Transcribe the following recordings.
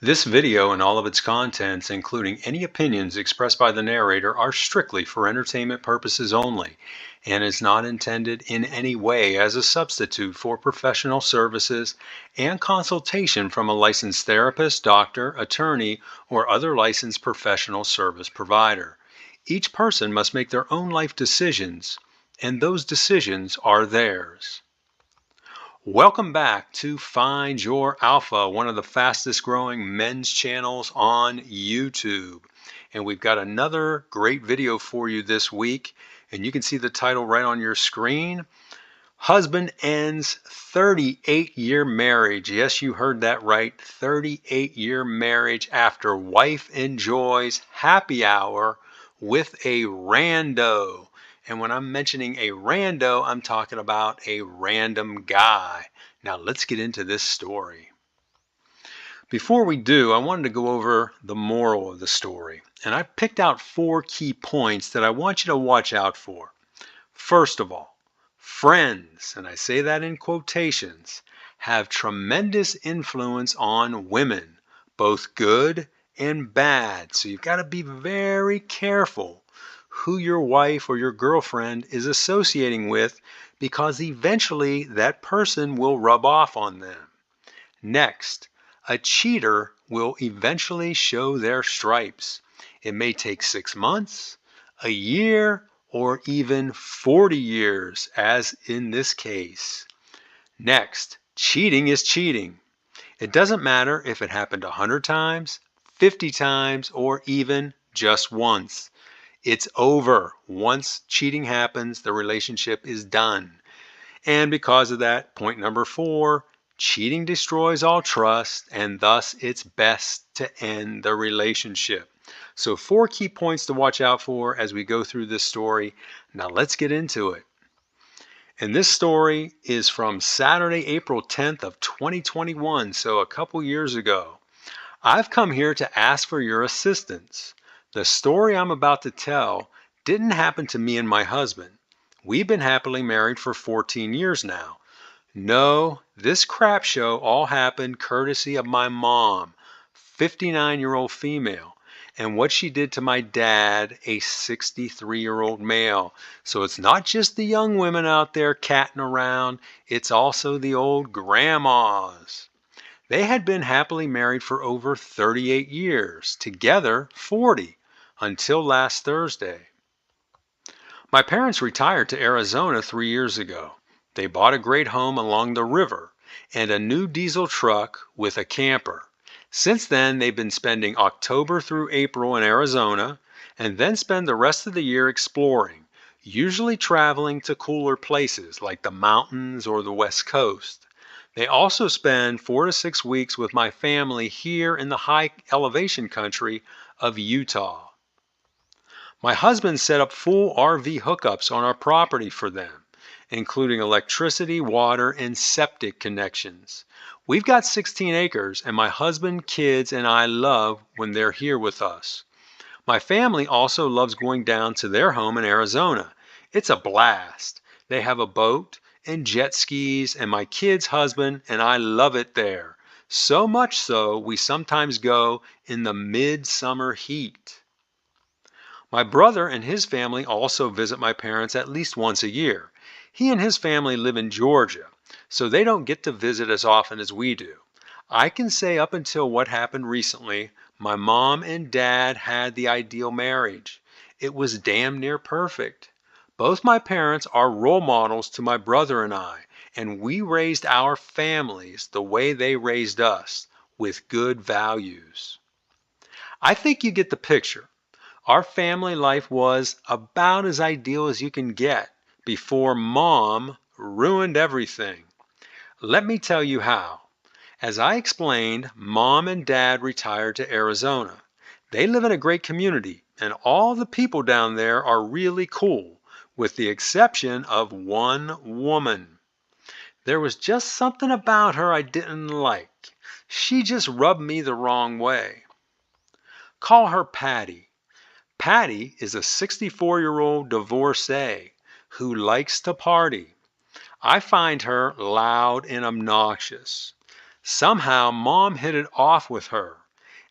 This video and all of its contents, including any opinions expressed by the narrator, are strictly for entertainment purposes only and is not intended in any way as a substitute for professional services and consultation from a licensed therapist, doctor, attorney, or other licensed professional service provider. Each person must make their own life decisions, and those decisions are theirs. Welcome back to Find Your Alpha, one of the fastest growing men's channels on YouTube. And we've got another great video for you this week. And you can see the title right on your screen. Husband ends 38-year marriage. Yes, you heard that right. 38-year marriage after wife enjoys happy hour with a rando. And when I'm mentioning a rando, I'm talking about a random guy. Now let's get into this story. Before we do, I wanted to go over the moral of the story. And I picked out 4 key points that I want you to watch out for. First of all, friends, and I say that in quotations, have tremendous influence on women, both good and bad. So you've got to be very careful who your wife or your girlfriend is associating with, because eventually that person will rub off on them. Next, a cheater will eventually show their stripes. It may take 6 months, a year, or even 40 years, as in this case. Next, cheating is cheating. It doesn't matter if it happened 100 times, 50 times, or even just once. It's over. Once cheating happens, the relationship is done. And because of that, point number 4, cheating destroys all trust, and thus it's best to end the relationship. So 4 key points to watch out for as we go through this story. Now let's get into it. And this story is from Saturday, April 10th of 2021, so a couple years ago. I've come here to ask for your assistance. The story I'm about to tell didn't happen to me and my husband. We've been happily married for 14 years now. No, this crap show all happened courtesy of my mom, 59-year-old female, and what she did to my dad, a 63-year-old male. So it's not just the young women out there catting around, it's also the old grandmas. They had been happily married for over 38 years, together 40, until last Thursday. My parents retired to Arizona 3 years ago. They bought a great home along the river and a new diesel truck with a camper. Since then, they've been spending October through April in Arizona and then spend the rest of the year exploring, usually traveling to cooler places like the mountains or the West Coast. They also spend 4 to 6 weeks with my family here in the high elevation country of Utah. My husband set up full RV hookups on our property for them, including electricity, water, and septic connections. We've got 16 acres, and my husband, kids, and I love when they're here with us. My family also loves going down to their home in Arizona. It's a blast. They have a boat and jet skis, and my kid's husband and I love it there. So much so, we sometimes go in the midsummer heat. My brother and his family also visit my parents at least once a year. He and his family live in Georgia, so they don't get to visit as often as we do. I can say up until what happened recently, my mom and dad had the ideal marriage. It was damn near perfect. Both my parents are role models to my brother and I, and we raised our families the way they raised us, with good values. I think you get the picture. Our family life was about as ideal as you can get before Mom ruined everything. Let me tell you how. As I explained, Mom and Dad retired to Arizona. They live in a great community, and all the people down there are really cool, with the exception of one woman. There was just something about her I didn't like. She just rubbed me the wrong way. Call her Patty. Patty is a 64-year-old divorcee who likes to party. I find her loud and obnoxious. Somehow Mom hit it off with her.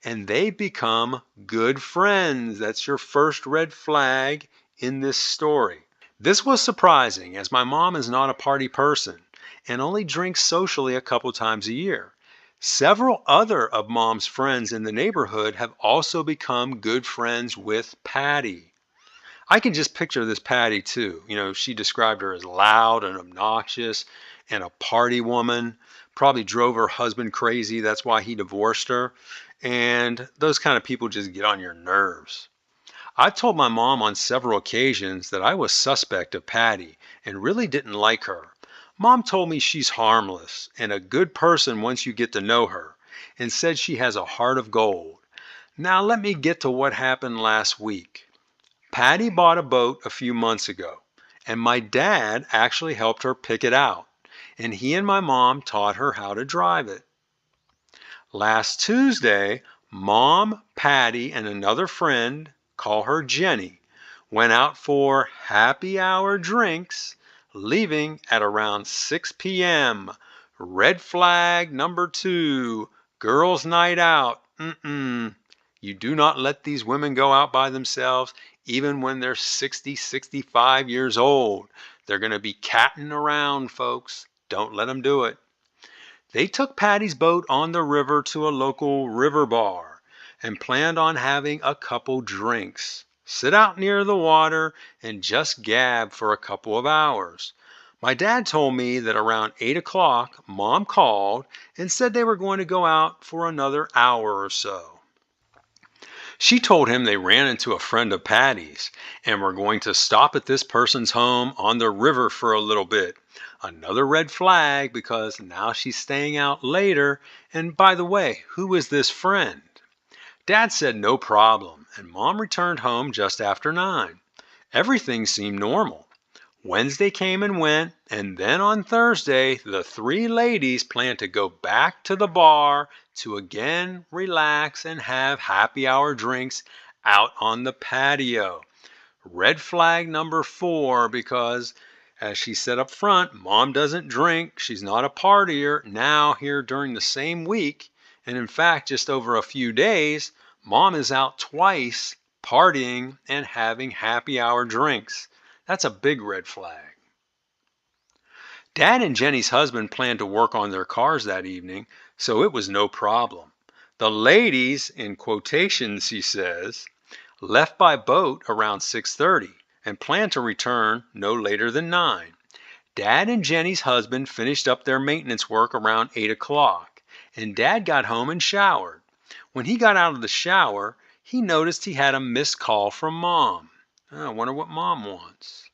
and they become good friends. That's your first red flag in this story. This was surprising as my mom is not a party person and only drinks socially a couple times a year. Several other of mom's friends in the neighborhood have also become good friends with Patty. I can just picture this Patty too. She described her as loud and obnoxious and a party woman, probably drove her husband crazy. That's why he divorced her. And those kind of people just get on your nerves. I've told my mom on several occasions that I was suspect of Patty and really didn't like her. Mom told me she's harmless and a good person once you get to know her, and said she has a heart of gold. Now let me get to what happened last week. Patty bought a boat a few months ago, and my dad actually helped her pick it out, and he and my mom taught her how to drive it. Last Tuesday, Mom, Patty, and another friend, call her Jenny, went out for happy hour drinks, leaving at around 6 p.m. Red flag number 2, girls' night out. You do not let these women go out by themselves, even when they're 60, 65 years old. They're going to be catting around, folks. Don't let them do it. They took Patty's boat on the river to a local river bar and planned on having a couple drinks, sit out near the water, and just gab for a couple of hours. My dad told me that around 8 o'clock, Mom called and said they were going to go out for another hour or so. She told him they ran into a friend of Patty's and were going to stop at this person's home on the river for a little bit. Another red flag because now she's staying out later. And by the way, who is this friend? Dad said no problem, and Mom returned home just after 9. Everything seemed normal. Wednesday came and went, and then on Thursday, the 3 ladies planned to go back to the bar to again relax and have happy hour drinks out on the patio. Red flag number 4 because, as she said up front, Mom doesn't drink. She's not a partier. Now, here during the same week, and in fact, just over a few days, Mom is out twice partying and having happy hour drinks. That's a big red flag. Dad and Jenny's husband planned to work on their cars that evening, so it was no problem. The ladies, in quotations, he says, left by boat around 6:30 and planned to return no later than 9. Dad and Jenny's husband finished up their maintenance work around 8 o'clock, and Dad got home and showered. When he got out of the shower, he noticed he had a missed call from Mom. I wonder what Mom wants.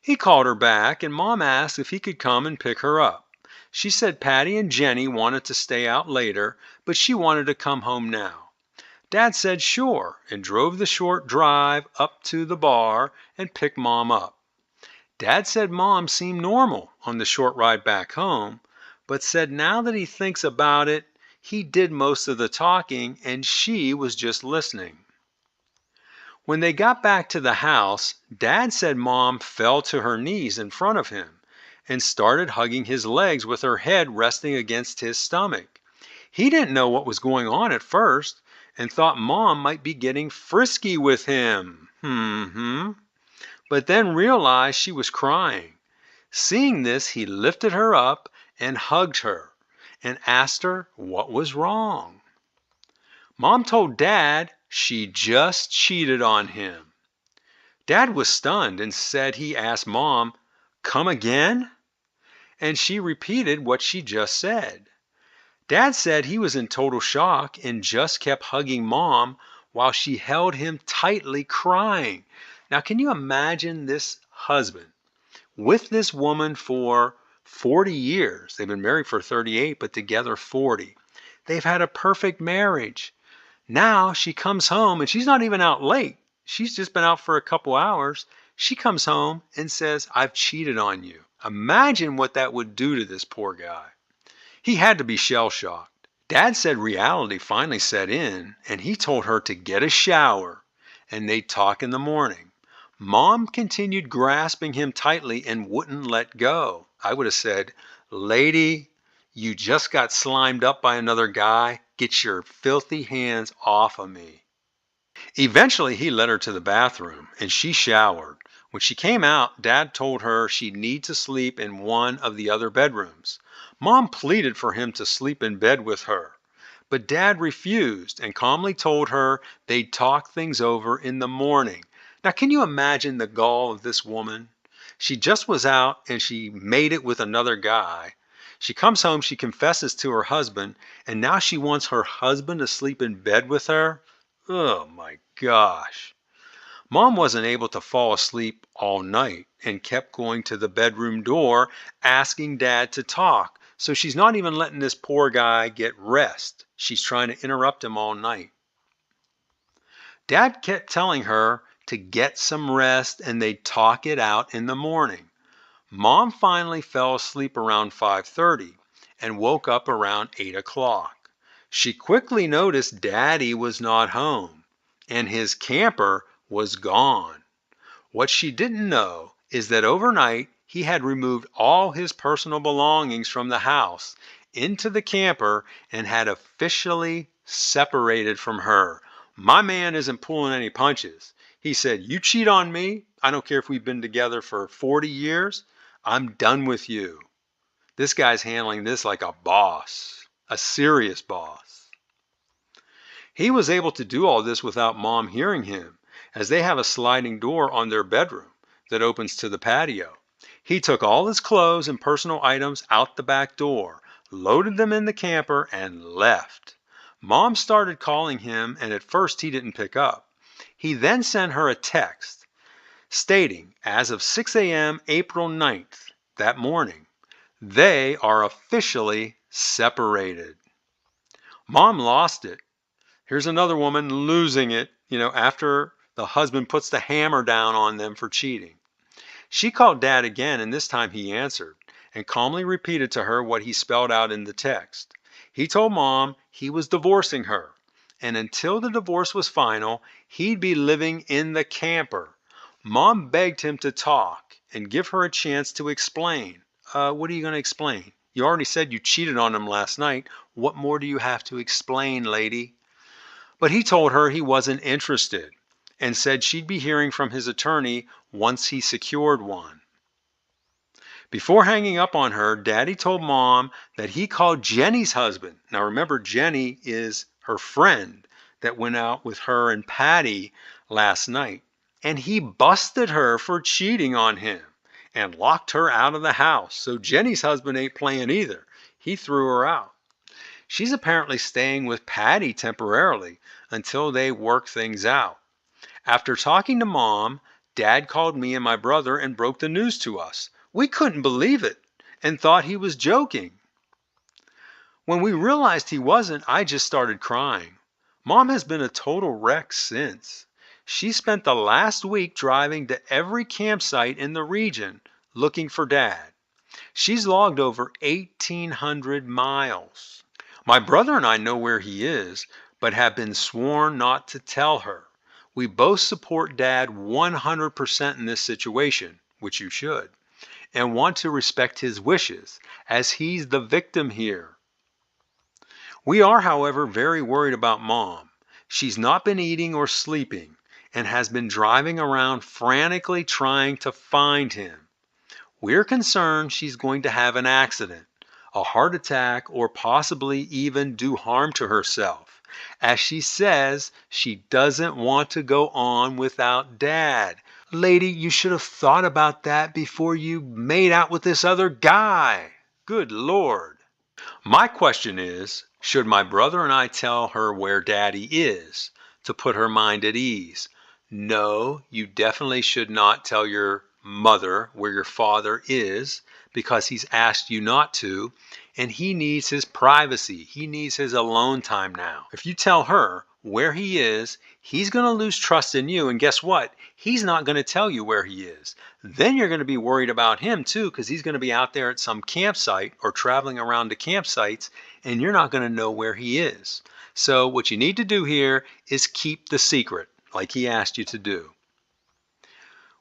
He called her back, and Mom asked if he could come and pick her up. She said Patty and Jenny wanted to stay out later, but she wanted to come home now. Dad said sure, and drove the short drive up to the bar and picked Mom up. Dad said Mom seemed normal on the short ride back home, but said now that he thinks about it, he did most of the talking and she was just listening. When they got back to the house, Dad said Mom fell to her knees in front of him and started hugging his legs with her head resting against his stomach. He didn't know what was going on at first and thought Mom might be getting frisky with him. But then realized she was crying. Seeing this, he lifted her up and hugged her and asked her what was wrong. Mom told Dad she just cheated on him. Dad was stunned and said he asked Mom, "Come again?" And she repeated what she just said. Dad said he was in total shock and just kept hugging Mom while she held him tightly, crying. Now, can you imagine this husband with this woman for 40 years? They've been married for 38, but together 40. They've had a perfect marriage. Now she comes home and she's not even out late. She's just been out for a couple hours. She comes home and says, "I've cheated on you." Imagine what that would do to this poor guy. He had to be shell-shocked. Dad said reality finally set in and he told her to get a shower and they'd talk in the morning. Mom continued grasping him tightly and wouldn't let go. I would have said, "Lady, you just got slimed up by another guy. Get your filthy hands off of me. Eventually, he led her to the bathroom and she showered. When she came out, Dad told her she'd need to sleep in one of the other bedrooms. Mom pleaded for him to sleep in bed with her, but Dad refused and calmly told her they'd talk things over in the morning. Now, can you imagine the gall of this woman? She just was out and she made it with another guy. She comes home, she confesses to her husband, and now she wants her husband to sleep in bed with her? Oh my gosh. Mom wasn't able to fall asleep all night and kept going to the bedroom door asking Dad to talk. So she's not even letting this poor guy get rest. She's trying to interrupt him all night. Dad kept telling her to get some rest and they'd talk it out in the morning. Mom finally fell asleep around 5:30 and woke up around 8 o'clock. She quickly noticed Daddy was not home and his camper was gone. What she didn't know is that overnight he had removed all his personal belongings from the house into the camper and had officially separated from her. My man isn't pulling any punches. He said, "You cheat on me, I don't care if we've been together for 40 years, I'm done with you." This guy's handling this like a boss, a serious boss. He was able to do all this without Mom hearing him, as they have a sliding door on their bedroom that opens to the patio. He took all his clothes and personal items out the back door, loaded them in the camper, and left. Mom started calling him, and at first he didn't pick up. He then sent her a text stating, as of 6 a.m. April 9th, that morning, they are officially separated. Mom lost it. Here's another woman losing it, after the husband puts the hammer down on them for cheating. She called Dad again, and this time he answered and calmly repeated to her what he spelled out in the text. He told Mom he was divorcing her, and until the divorce was final, he'd be living in the camper. Mom begged him to talk and give her a chance to explain. What are you going to explain? You already said you cheated on him last night. What more do you have to explain, lady? But he told her he wasn't interested and said she'd be hearing from his attorney once he secured one. Before hanging up on her, Daddy told Mom that he called Jenny's husband. Now remember, Jenny is her friend that went out with her and Patty last night. And he busted her for cheating on him and locked her out of the house. So Jenny's husband ain't playing either. He threw her out. She's apparently staying with Patty temporarily until they work things out. After talking to Mom, Dad called me and my brother and broke the news to us. We couldn't believe it and thought he was joking. When we realized he wasn't, I just started crying. Mom has been a total wreck since. She spent the last week driving to every campsite in the region looking for Dad. She's logged over 1,800 miles. My brother and I know where he is, but have been sworn not to tell her. We both support Dad 100% in this situation, which you should, and want to respect his wishes, as he's the victim here. We are, however, very worried about Mom. She's not been eating or sleeping and has been driving around frantically trying to find him. We're concerned she's going to have an accident, a heart attack, or possibly even do harm to herself, as she says she doesn't want to go on without Dad. Lady, you should have thought about that before you made out with this other guy. Good Lord. My question is, should my brother and I tell her where Daddy is to put her mind at ease? No, you definitely should not tell your mother where your father is, because he's asked you not to, and he needs his privacy. He needs his alone time now. If you tell her where he is, he's going to lose trust in you, and guess what? He's not going to tell you where he is. Then you're going to be worried about him too, because he's going to be out there at some campsite or traveling around to campsites, and you're not going to know where he is. So what you need to do here is keep the secret, like he asked you to do.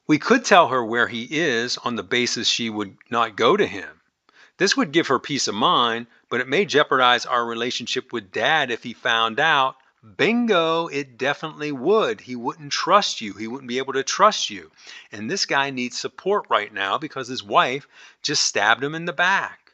We could tell her where he is on the basis she would not go to him. This would give her peace of mind, but it may jeopardize our relationship with Dad if he found out. Bingo, it definitely would. He wouldn't trust you. He wouldn't be able to trust you. And this guy needs support right now because his wife just stabbed him in the back.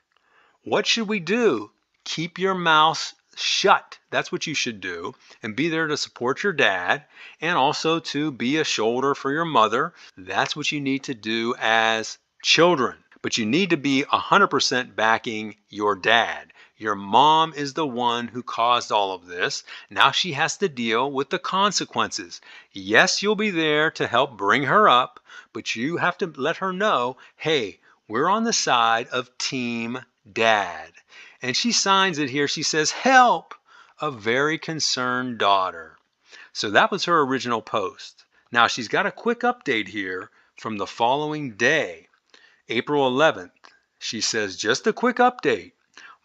What should we do? Keep your mouth shut. That's what you should do. And be there to support your dad and also to be a shoulder for your mother. That's what you need to do as children. But you need to be 100% backing your dad. Your mom is the one who caused all of this. Now she has to deal with the consequences. Yes, you'll be there to help bring her up, but you have to let her know, hey, we're on the side of Team Dad. And she signs it here. She says, help, a very concerned daughter. So that was her original post. Now she's got a quick update here from the following day. April 11th, she says, just a quick update.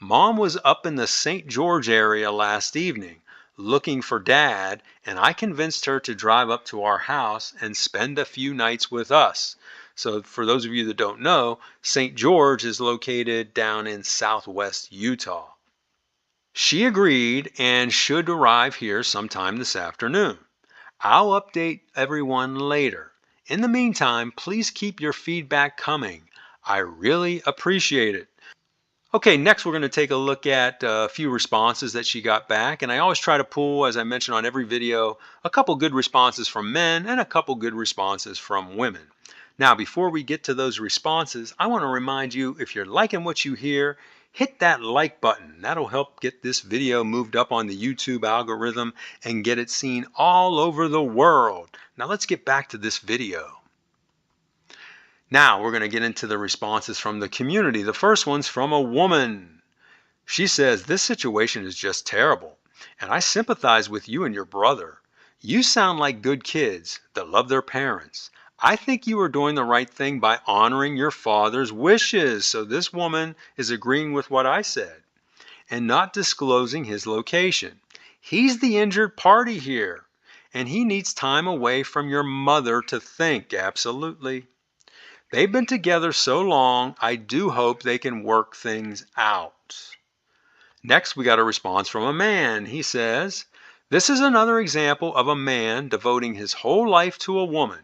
Mom was up in the St. George area last evening looking for Dad, and I convinced her to drive up to our house and spend a few nights with us. So for those of you that don't know, St. George is located down in southwest Utah. She agreed and should arrive here sometime this afternoon. I'll update everyone later. In the meantime, please keep your feedback coming. I really appreciate it. Okay, next we're going to take a look at a few responses that she got back. And I always try to pull, as I mentioned on every video, a couple good responses from men and a couple good responses from women. Now, before we get to those responses, I want to remind you, if you're liking what you hear, hit that like button. That'll help get this video moved up on the YouTube algorithm and get it seen all over the world. Now let's get back to this video. Now we're going to get into the responses from the community. The first one's from a woman. She says, this situation is just terrible, and I sympathize with you and your brother. You sound like good kids that love their parents. I think you are doing the right thing by honoring your father's wishes. So this woman is agreeing with what I said and not disclosing his location. He's the injured party here, and he needs time away from your mother to think. Absolutely. They've been together so long, I do hope they can work things out. Next, we got a response from a man. He says, this is another example of a man devoting his whole life to a woman,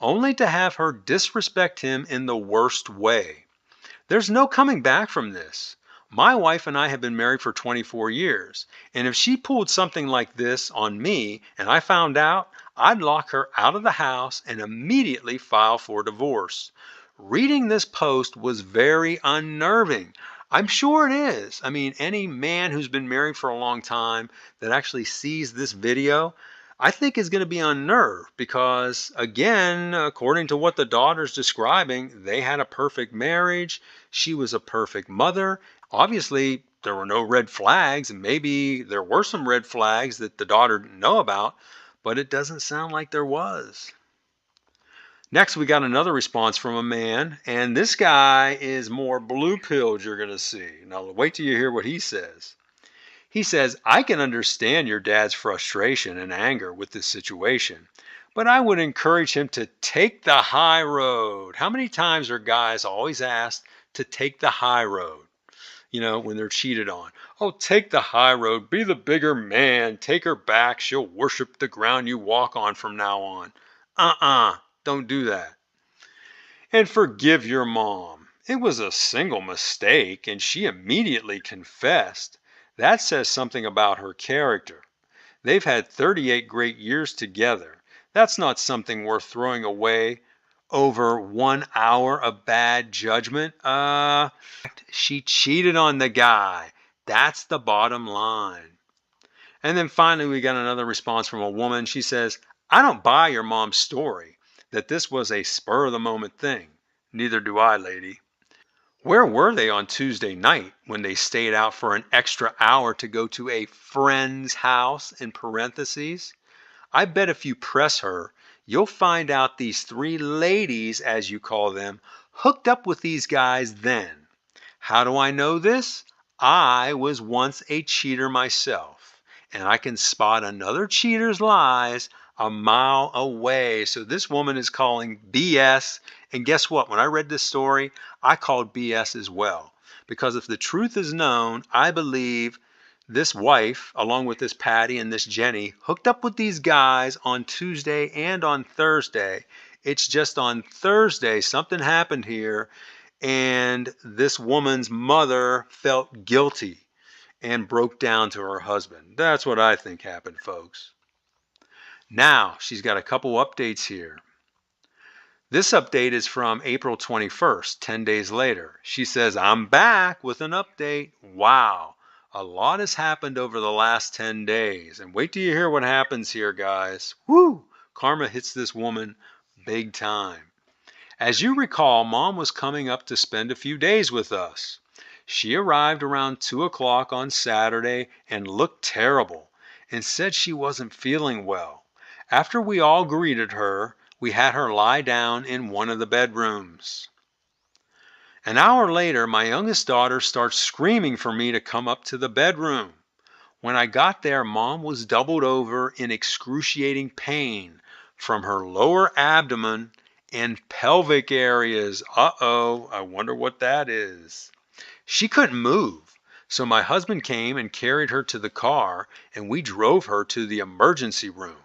only to have her disrespect him in the worst way. There's no coming back from this. My wife and I have been married for 24 years, and if she pulled something like this on me and I found out, I'd lock her out of the house and immediately file for divorce. Reading this post was very unnerving. I'm sure it is. I mean, any man who's been married for a long time that actually sees this video, I think is going to be unnerved because, again, according to what the daughter's describing, they had a perfect marriage. She was a perfect mother. Obviously, there were no red flags, and maybe there were some red flags that the daughter didn't know about, but it doesn't sound like there was. Next, we got another response from a man, and this guy is more blue-pilled, you're going to see. Now, wait till you hear what he says. He says, I can understand your dad's frustration and anger with this situation, but I would encourage him to take the high road. How many times are guys always asked to take the high road? You know, when they're cheated on. Oh, take the high road. Be the bigger man. Take her back. She'll worship the ground you walk on from now on. Don't do that. And forgive your mom. It was a single mistake, and she immediately confessed. That says something about her character. They've had 38 great years together. That's not something worth throwing away over 1 hour of bad judgment. She cheated on the guy. That's the bottom line. And then finally, we got another response from a woman. She says, I don't buy your mom's story that this was a spur of the moment thing. Neither do I, lady. Where were they on Tuesday night when they stayed out for an extra hour to go to a friend's house, in parentheses? I bet if you press her, you'll find out these three ladies, as you call them, hooked up with these guys then. How do I know this? I was once a cheater myself, and I can spot another cheater's lies a mile away. So this woman is calling BS. And guess what? When I read this story, I called BS as well. because if the truth is known, I believe this wife, along with this Patty and this Jenny, hooked up with these guys on Tuesday and on Thursday. It's just on Thursday something happened here, and this woman's mother felt guilty and broke down to her husband. That's what I think happened, folks. Now, she's got a couple updates here. This update is from April 21st, 10 days later. She says, I'm back with an update. Wow, a lot has happened over the last 10 days. And wait till you hear what happens here, guys. Woo! Karma hits this woman big time. As you recall, Mom was coming up to spend a few days with us. She arrived around 2 o'clock on Saturday and looked terrible and said she wasn't feeling well. After we all greeted her, we had her lie down in one of the bedrooms. An hour later, my youngest daughter starts screaming for me to come up to the bedroom. When I got there, Mom was doubled over in excruciating pain from her lower abdomen and pelvic areas. Uh-oh, I wonder what that is. She couldn't move, so my husband came and carried her to the car, and we drove her to the emergency room.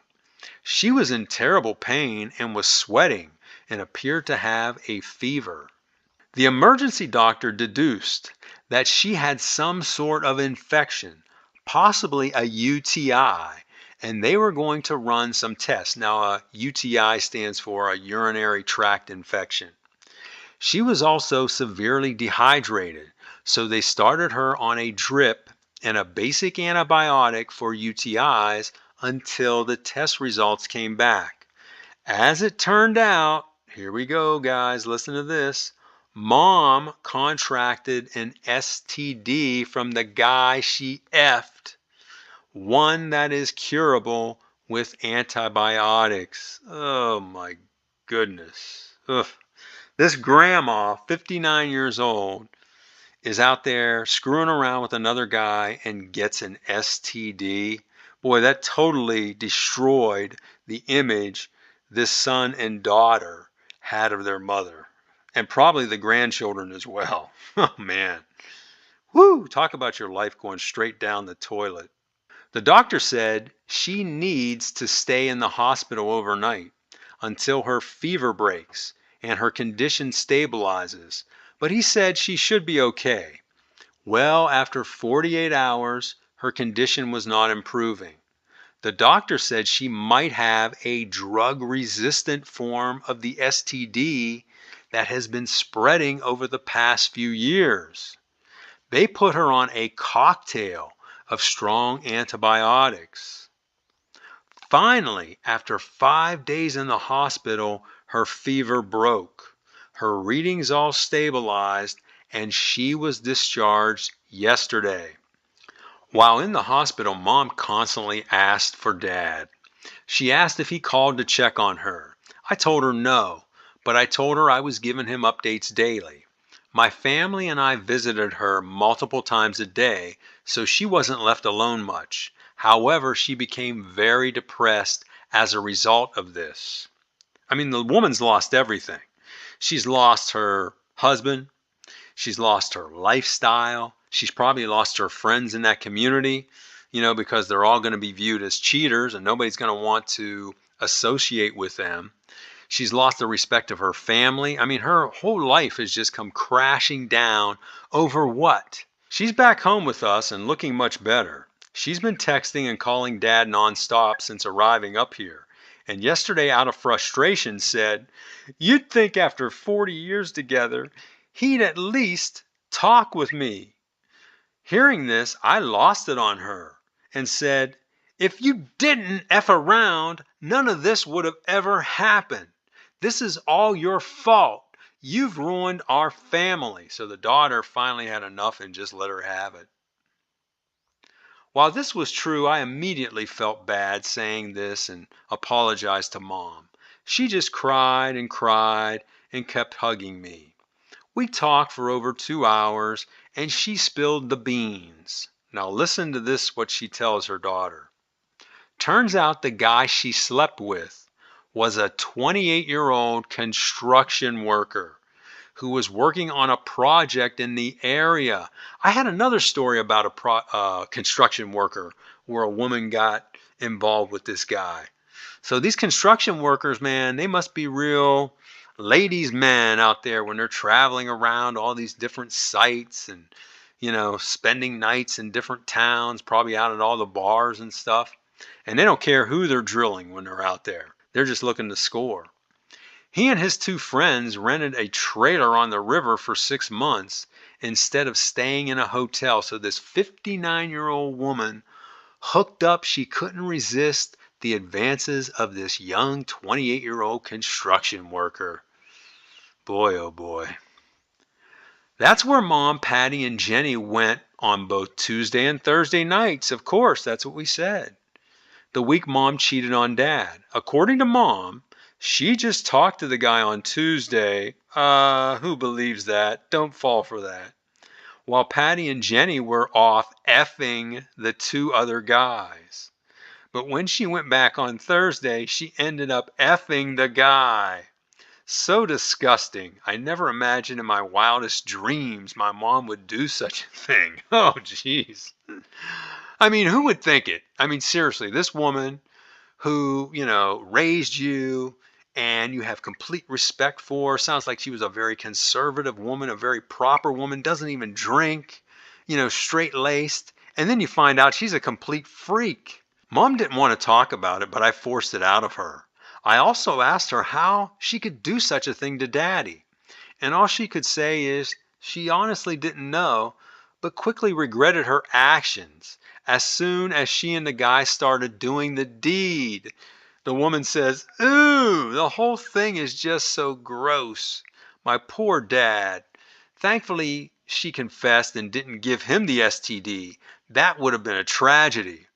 She was in terrible pain and was sweating and appeared to have a fever. The emergency doctor deduced that she had some sort of infection, possibly a UTI, and they were going to run some tests. Now, a UTI stands for a urinary tract infection. She was also severely dehydrated, so they started her on a drip and a basic antibiotic for UTIs until the test results came back. As it turned out, here we go, guys, listen to this. Mom contracted an STD from the guy she effed, one that is curable with antibiotics. Oh my goodness. Ugh. This grandma, 59 years old, is out there screwing around with another guy and gets an STD. Boy, that totally destroyed the image this son and daughter had of their mother, and probably the grandchildren as well. Oh man. Woo! Talk about your life going straight down the toilet. The doctor said she needs to stay in the hospital overnight until her fever breaks and her condition stabilizes, but he said she should be okay. Well, after 48 hours, her condition was not improving. The doctor said she might have a drug-resistant form of the STD that has been spreading over the past few years. They put her on a cocktail of strong antibiotics. Finally, after 5 days in the hospital, her fever broke. Her readings all stabilized, and she was discharged yesterday. While in the hospital, Mom constantly asked for Dad. She asked if he called to check on her. I told her no, but I told her I was giving him updates daily. My family and I visited her multiple times a day, so she wasn't left alone much. However, she became very depressed as a result of this. I mean, the woman's lost everything. She's lost her husband. She's lost her lifestyle. She's probably lost her friends in that community, because they're all going to be viewed as cheaters and nobody's going to want to associate with them. She's lost the respect of her family. I mean, her whole life has just come crashing down over what? She's back home with us and looking much better. She's been texting and calling Dad nonstop since arriving up here. And yesterday, out of frustration, said, "You'd think after 40 years together, he'd at least talk with me." Hearing this, I lost it on her and said, "If you didn't F around, none of this would have ever happened. This is all your fault. You've ruined our family." So the daughter finally had enough and just let her have it. While this was true, I immediately felt bad saying this and apologized to Mom. She just cried and kept hugging me. We talked for over 2 hours and she spilled the beans. Now listen to this, what she tells her daughter. Turns out the guy she slept with was a 28-year-old construction worker. who was working on a project in the area. I had another story about a construction worker where a woman got involved with this guy. So these construction workers, man, they must be real ladies' men out there when they're traveling around all these different sites and, spending nights in different towns, probably out at all the bars and stuff. And they don't care who they're drilling when they're out there. They're just looking to score. He and his two friends rented a trailer on the river for 6 months instead of staying in a hotel. So this 59-year-old woman hooked up, she couldn't resist the advances of this young 28-year-old construction worker. Boy, oh boy. That's where Mom, Patty, and Jenny went on both Tuesday and Thursday nights. Of course, that's what we said. The week Mom cheated on Dad. According to Mom, she just talked to the guy on Tuesday. Who believes that? Don't fall for that. While Patty and Jenny were off effing the two other guys. But when she went back on Thursday, she ended up effing the guy. So disgusting. I never imagined in my wildest dreams my mom would do such a thing. Oh, jeez. I mean, who would think it? I mean, seriously, this woman who, raised you and you have complete respect for, sounds like she was a very conservative woman, a very proper woman, doesn't even drink, straight-laced. And then you find out she's a complete freak. Mom didn't want to talk about it, but I forced it out of her. I also asked her how she could do such a thing to Daddy. And all she could say is she honestly didn't know, but quickly regretted her actions as soon as she and the guy started doing the deed. The woman says, "Ooh, the whole thing is just so gross. My poor Dad. Thankfully, she confessed and didn't give him the STD. That would have been a tragedy."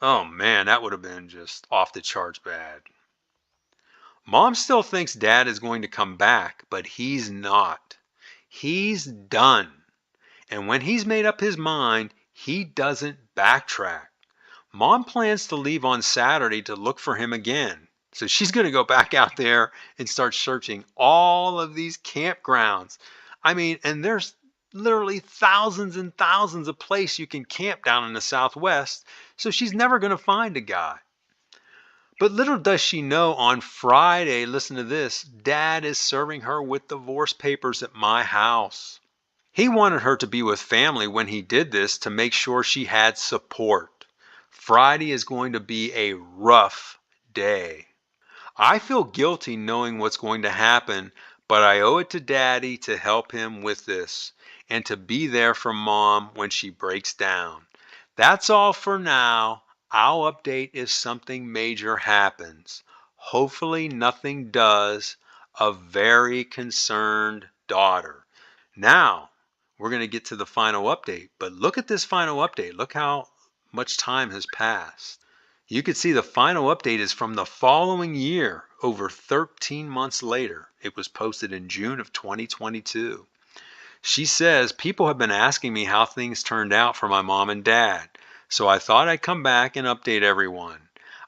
Oh man, that would have been just off the charts bad. Mom still thinks Dad is going to come back, but he's not. He's done. And when he's made up his mind, he doesn't backtrack. Mom plans to leave on Saturday to look for him again. So she's going to go back out there and start searching all of these campgrounds. I mean, and there's literally thousands and thousands of places you can camp down in the Southwest. So she's never going to find a guy. But little does she know, on Friday, listen to this, Dad is serving her with divorce papers at my house. He wanted her to be with family when he did this to make sure she had support. Friday is going to be a rough day. I feel guilty knowing what's going to happen, but I owe it to Daddy to help him with this and to be there for Mom when she breaks down. That's all for now. I'll update if something major happens. Hopefully nothing does. A very concerned daughter. Now, we're going to get to the final update. But look at this final update. Look how much time has passed. You can see the final update is from the following year, over 13 months later. It was posted in June of 2022. She says, people have been asking me how things turned out for my mom and dad. So I thought I'd come back and update everyone.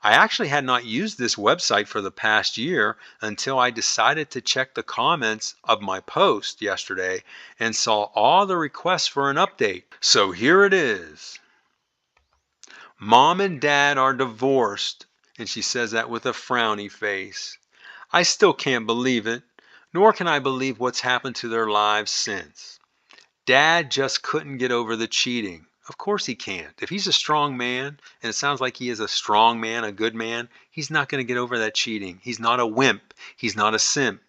I actually had not used this website for the past year until I decided to check the comments of my post yesterday and saw all the requests for an update. So here it is. Mom and Dad are divorced, and she says that with a frowny face. I still can't believe it, nor can I believe what's happened to their lives since. Dad just couldn't get over the cheating. Of course he can't. If he's a strong man, and it sounds like he is a strong man, a good man, he's not going to get over that cheating. He's not a wimp. He's not a simp.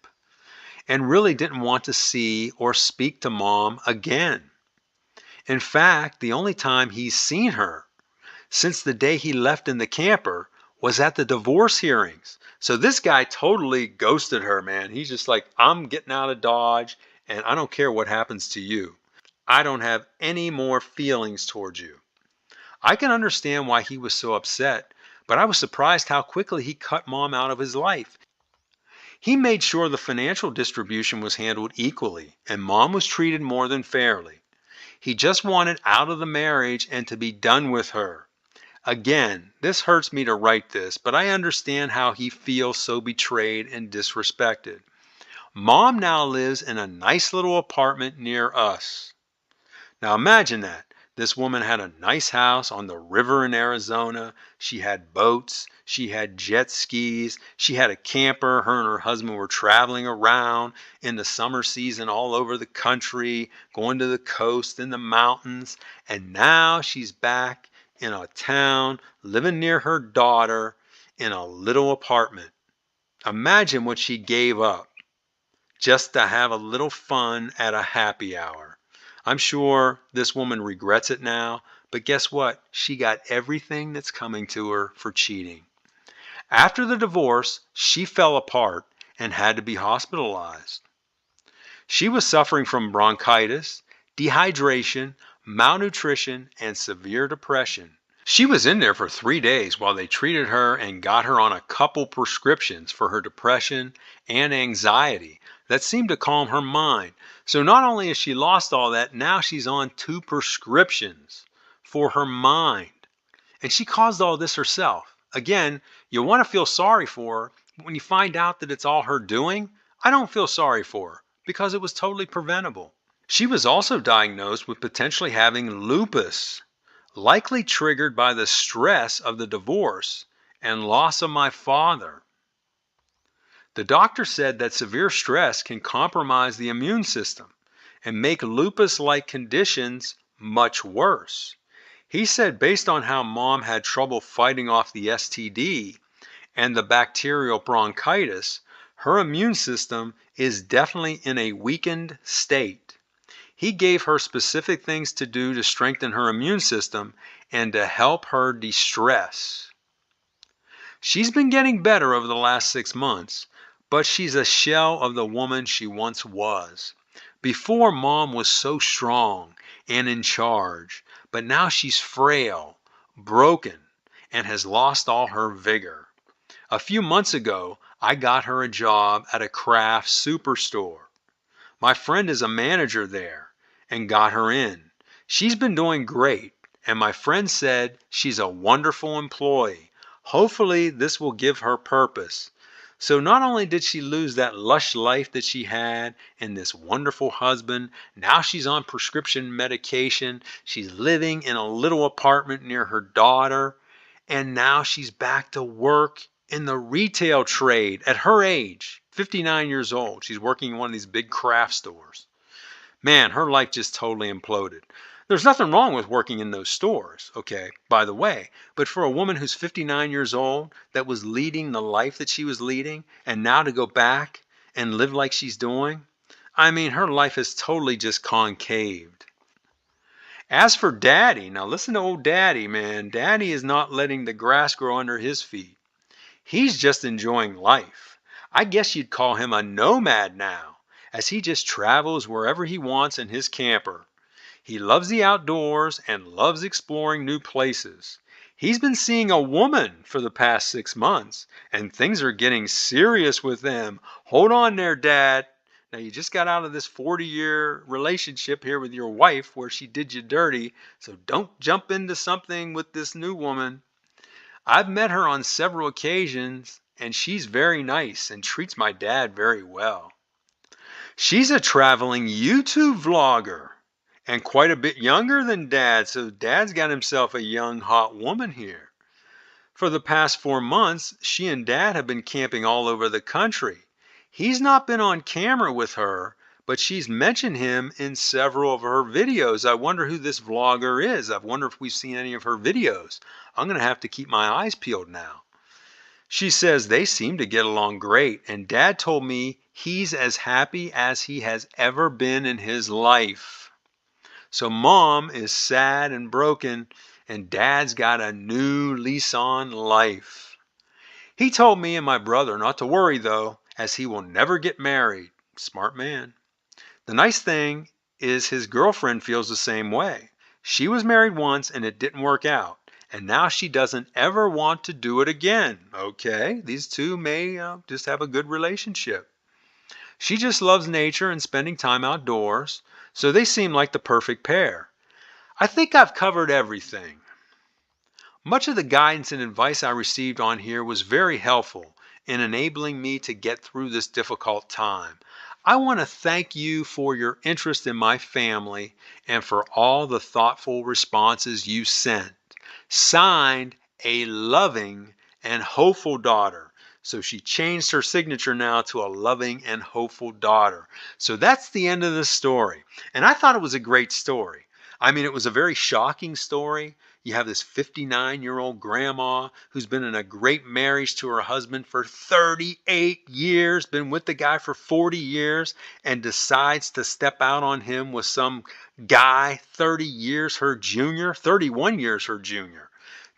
And really didn't want to see or speak to Mom again. In fact, the only time he's seen her since the day he left in the camper was at the divorce hearings. So this guy totally ghosted her, man. He's just like, I'm getting out of Dodge, and I don't care what happens to you. I don't have any more feelings towards you. I can understand why he was so upset, but I was surprised how quickly he cut Mom out of his life. He made sure the financial distribution was handled equally, and Mom was treated more than fairly. He just wanted out of the marriage and to be done with her. Again, this hurts me to write this, but I understand how he feels so betrayed and disrespected. Mom now lives in a nice little apartment near us. Now imagine that. This woman had a nice house on the river in Arizona. She had boats. She had jet skis. She had a camper. Her and her husband were traveling around in the summer season all over the country, going to the coast and the mountains. And now she's back in a town, living near her daughter in a little apartment. Imagine what she gave up just to have a little fun at a happy hour. I'm sure this woman regrets it now, but guess what? She got everything that's coming to her for cheating. After the divorce, she fell apart and had to be hospitalized. She was suffering from bronchitis, dehydration, malnutrition, and severe depression. She was in there for 3 days while they treated her and got her on a couple prescriptions for her depression and anxiety that seemed to calm her mind. So not only has she lost all that, now she's on 2 prescriptions for her mind. And she caused all this herself. Again, you want to feel sorry for her, but when you find out that it's all her doing, I don't feel sorry for her because it was totally preventable. She was also diagnosed with potentially having lupus, likely triggered by the stress of the divorce and loss of my father. The doctor said that severe stress can compromise the immune system and make lupus-like conditions much worse. He said based on how mom had trouble fighting off the STD and the bacterial bronchitis, her immune system is definitely in a weakened state. He gave her specific things to do to strengthen her immune system and to help her de-stress. She's been getting better over the last 6 months, but she's a shell of the woman she once was. Before, mom was so strong and in charge, but now she's frail, broken, and has lost all her vigor. A few months ago, I got her a job at a craft superstore. My friend is a manager there and got her in. She's been doing great, and my friend said she's a wonderful employee. Hopefully, this will give her purpose. So not only did she lose that lush life that she had and this wonderful husband, now she's on prescription medication. She's living in a little apartment near her daughter, and now she's back to work in the retail trade at her age, 59 years old. She's working in one of these big craft stores. Man, her life just totally imploded. There's nothing wrong with working in those stores, okay, by the way. But for a woman who's 59 years old that was leading the life that she was leading and now to go back and live like she's doing, I mean, her life is totally just concaved. As for daddy, now listen to old daddy, man. Daddy is not letting the grass grow under his feet. He's just enjoying life. I guess you'd call him a nomad now, as he just travels wherever he wants in his camper. He loves the outdoors and loves exploring new places. He's been seeing a woman for the past 6 months, and things are getting serious with them. Hold on there, Dad. Now, you just got out of this 40-year relationship here with your wife where she did you dirty, so don't jump into something with this new woman. I've met her on several occasions, and she's very nice and treats my dad very well. She's a traveling YouTube vlogger and quite a bit younger than Dad, so Dad's got himself a young, hot woman here. For the past 4 months, she and Dad have been camping all over the country. He's not been on camera with her, but she's mentioned him in several of her videos. I wonder who this vlogger is. I wonder if we've seen any of her videos. I'm going to have to keep my eyes peeled now. She says they seem to get along great, and Dad told me he's as happy as he has ever been in his life. So Mom is sad and broken, and Dad's got a new lease on life. He told me and my brother not to worry though, as he will never get married. Smart man. The nice thing is his girlfriend feels the same way. She was married once and it didn't work out, and now she doesn't ever want to do it again. Okay, these two may just have a good relationship. She just loves nature and spending time outdoors, so they seem like the perfect pair. I think I've covered everything. Much of the guidance and advice I received on here was very helpful in enabling me to get through this difficult time. I want to thank you for your interest in my family and for all the thoughtful responses you sent. Signed, a loving and hopeful daughter. So she changed her signature now to a loving and hopeful daughter. So that's the end of the story. And I thought it was a great story. I mean, it was a very shocking story. You have this 59-year-old grandma who's been in a great marriage to her husband for 38 years, been with the guy for 40 years, and decides to step out on him with some guy 30 years her junior, 31 years her junior.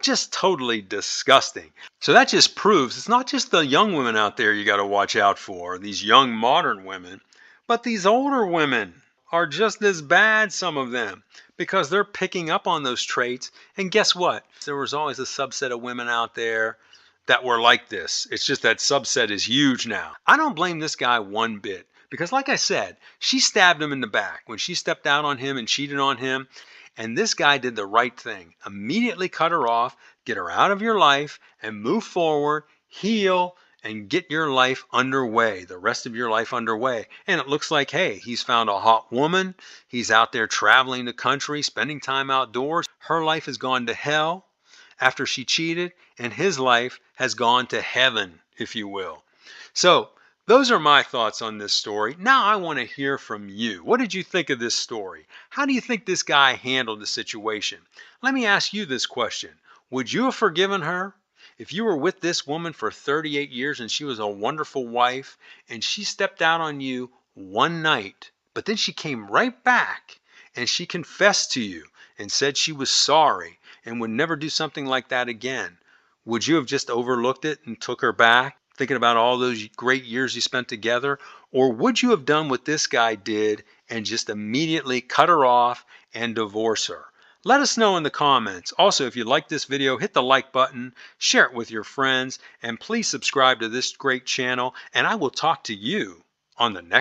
Just totally disgusting. So that just proves it's not just the young women out there you got to watch out for, these young modern women, but these older women are just as bad, some of them, because they're picking up on those traits. And guess what? There was always a subset of women out there that were like this. It's just that subset is huge now. I don't blame this guy one bit because, like I said, she stabbed him in the back when she stepped out on him and cheated on him. And this guy did the right thing. Immediately cut her off, get her out of your life, and move forward, heal, and get your life underway, the rest of your life underway. And it looks like, hey, he's found a hot woman. He's out there traveling the country, spending time outdoors. Her life has gone to hell after she cheated, and his life has gone to heaven, if you will. So those are my thoughts on this story. Now I want to hear from you. What did you think of this story? How do you think this guy handled the situation? Let me ask you this question. Would you have forgiven her? If you were with this woman for 38 years and she was a wonderful wife and she stepped out on you one night, but then she came right back and she confessed to you and said she was sorry and would never do something like that again, would you have just overlooked it and took her back, thinking about all those great years you spent together? Or would you have done what this guy did and just immediately cut her off and divorce her? Let us know in the comments. Also, if you like this video, hit the like button, share it with your friends, and please subscribe to this great channel, and I will talk to you on the next